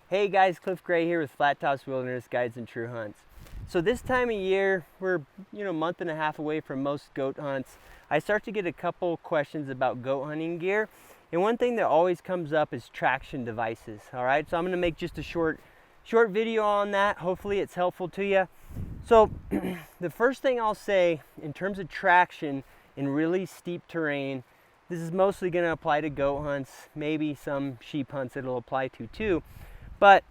Hey guys, Cliff Gray here with Flat Tops Wilderness Guides and True Hunts. So this time of year, we're a month and a half away from most goat hunts. I start to get a couple questions about goat hunting gear, and one thing that always comes up is traction devices. All right, so I'm going to make just a short video on that. Hopefully it's helpful to you. So the first thing I'll say in terms of traction in really steep terrain, this is mostly going to apply to goat hunts, maybe some sheep hunts it'll apply to too. But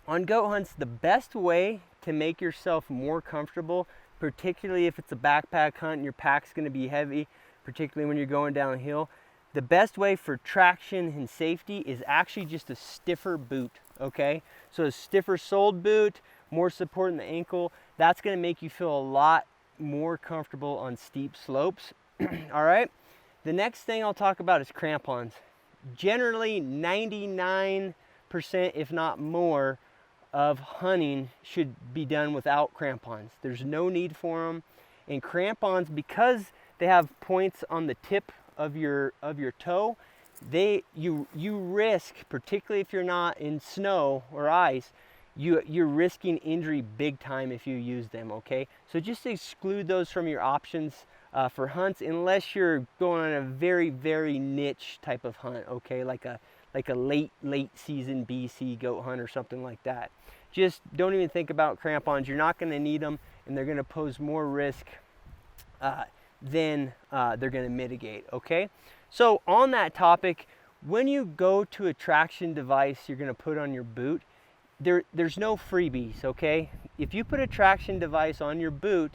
on goat hunts, the best way to make yourself more comfortable, particularly if it's a backpack hunt and your pack's going to be heavy, particularly when you're going downhill, the best way for traction and safety is actually just a stiffer boot, okay? So a stiffer soled boot, more support in the ankle, that's going to make you feel a lot more comfortable on steep slopes. All right? The next thing I'll talk about is crampons. Generally, 99%, if not more, of hunting should be done without crampons. There's no need for them. And crampons, because they have points on the tip of your toe, you risk, particularly if you're not in snow or ice, you're risking injury big time if you use them, okay? So just exclude those from your options for hunts unless you're going on a very, very niche type of hunt, okay? Like a late season BC goat hunt or something like that. Just don't even think about crampons. You're not going to need them, and they're going to pose more risk than they're going to mitigate, okay? So on that topic, when you go to a traction device you're going to put on your boot, there's no freebies, okay? If you put a traction device on your boot,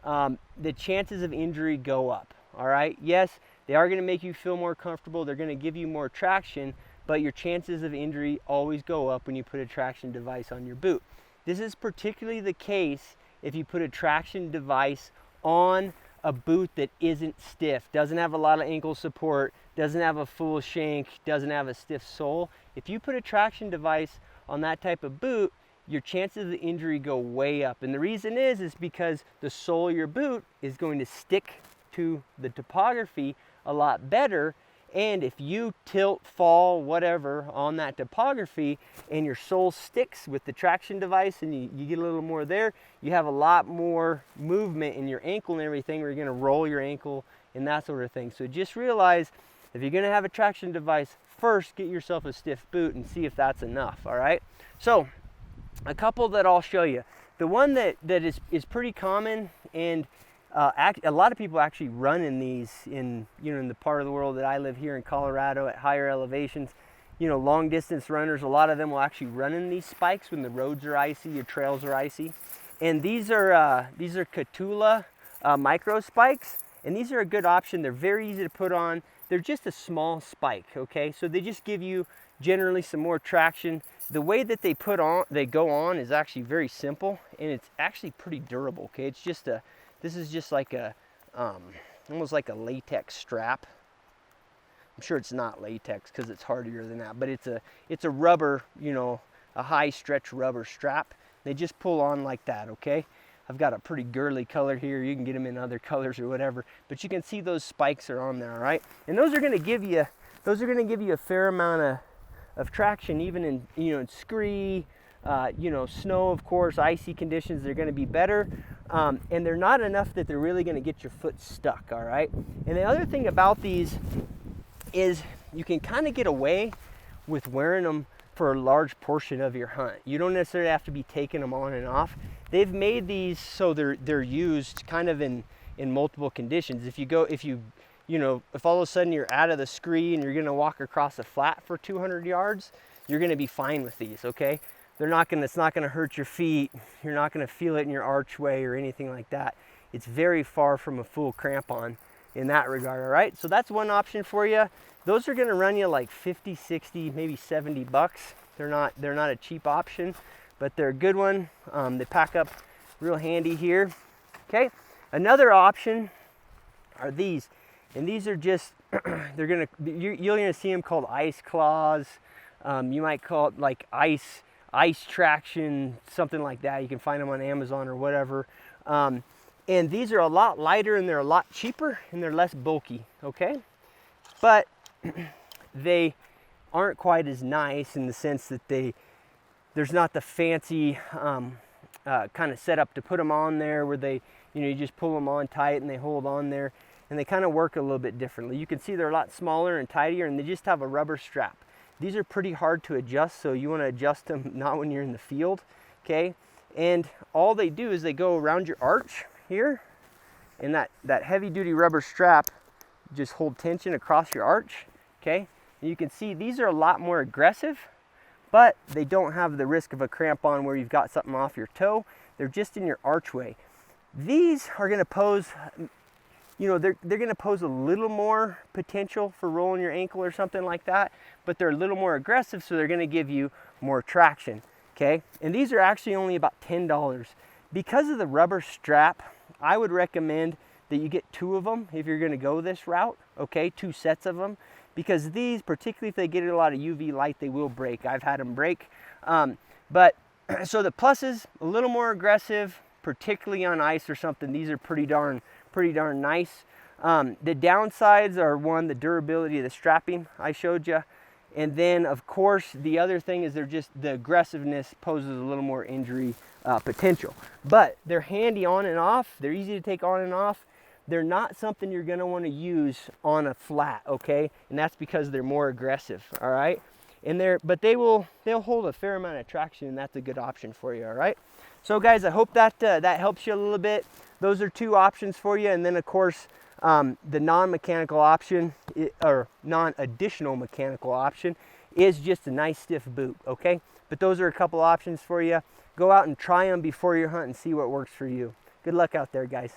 the chances of injury go up, all right? Yes, they are going to make you feel more comfortable. They're going to give you more traction, but your chances of injury always go up when you put a traction device on your boot. This is particularly the case if you put a traction device on a boot that isn't stiff, doesn't have a lot of ankle support, doesn't have a full shank, doesn't have a stiff sole. If you put a traction device on that type of boot, your chances of injury go way up. And the reason is because the sole of your boot is going to stick to the topography a lot better. And if you tilt, fall, whatever on that topography and your sole sticks with the traction device and you get a little more there, you have a lot more movement in your ankle and everything, where you're going to roll your ankle and that sort of thing. So just realize if you're going to have a traction device, first get yourself a stiff boot and see if that's enough, all right? So a couple that I'll show you. The one that is pretty common, and a lot of people actually run in these in the part of the world that I live here in Colorado at higher elevations. Long distance runners, a lot of them will actually run in these spikes when the roads are icy, your trails are icy. And these are Kahoola Micro-Spikes, and these are a good option. They're very easy to put on. They're just a small spike, okay? So they just give you generally some more traction. The way that they go on is actually very simple, and it's actually pretty durable, okay? This is just like almost like a latex strap. I'm sure it's not latex because it's hardier than that, but it's a rubber, a high stretch rubber strap. They just pull on like that, okay? I've got a pretty girly color here. You can get them in other colors or whatever, but you can see those spikes are on there, all right? And those are going to give you a fair amount of traction, even in in scree, snow, of course, icy conditions. They're going to be better, and they're not enough that they're really going to get your foot stuck, all right? And the other thing about these is you can kind of get away with wearing them for a large portion of your hunt. You don't necessarily have to be taking them on and off. They've made these so they're used kind of in multiple conditions. If all of a sudden you're out of the scree and you're going to walk across a flat for 200 yards, you're going to be fine with these, okay? It's not going to hurt your feet. You're not going to feel it in your archway or anything like that. It's very far from a full crampon in that regard, all right? So that's one option for you. Those are going to run you like 50, 60, maybe 70 bucks. They're not a cheap option, but they're a good one. They pack up real handy here. Okay. Another option are these, and these are just you're gonna see them called ice claws. You might call it like ice traction, something like that. You can find them on Amazon or whatever. And these are a lot lighter and they're a lot cheaper and they're less bulky, okay? But they aren't quite as nice in the sense that they there's not the fancy kind of setup to put them on there where they, you just pull them on tight and they hold on there, and they kind of work a little bit differently. You can see they're a lot smaller and tidier, and they just have a rubber strap. These are pretty hard to adjust, so you want to adjust them not when you're in the field, okay? And all they do is they go around your arch here, and that heavy duty rubber strap just hold tension across your arch, okay? And you can see these are a lot more aggressive, but they don't have the risk of a cramp on where you've got something off your toe. They're just in your archway. These are gonna pose, they're gonna pose a little more potential for rolling your ankle or something like that, but they're a little more aggressive, so they're gonna give you more traction, okay? And these are actually only about $10. Because of the rubber strap, I would recommend that you get 2 of them if you're gonna go this route, okay? 2 sets of them, because these, particularly if they get a lot of UV light, they will break. I've had them break. But so the pluses, a little more aggressive, particularly on ice or something. These are pretty darn nice. The downsides are, one, the durability of the strapping I showed you. And then, of course, the other thing is the aggressiveness poses a little more injury potential. But they're handy on and off. They're easy to take on and off. They're not something you're gonna wanna use on a flat, okay? And that's because they're more aggressive, all right? And they'll hold a fair amount of traction, and that's a good option for you, all right? So guys, I hope that that helps you a little bit. Those are 2 options for you. And then of course, the non-mechanical option, or non-additional mechanical option, is just a nice stiff boot, okay? But those are a couple options for you. Go out and try them before your hunt and see what works for you. Good luck out there, guys.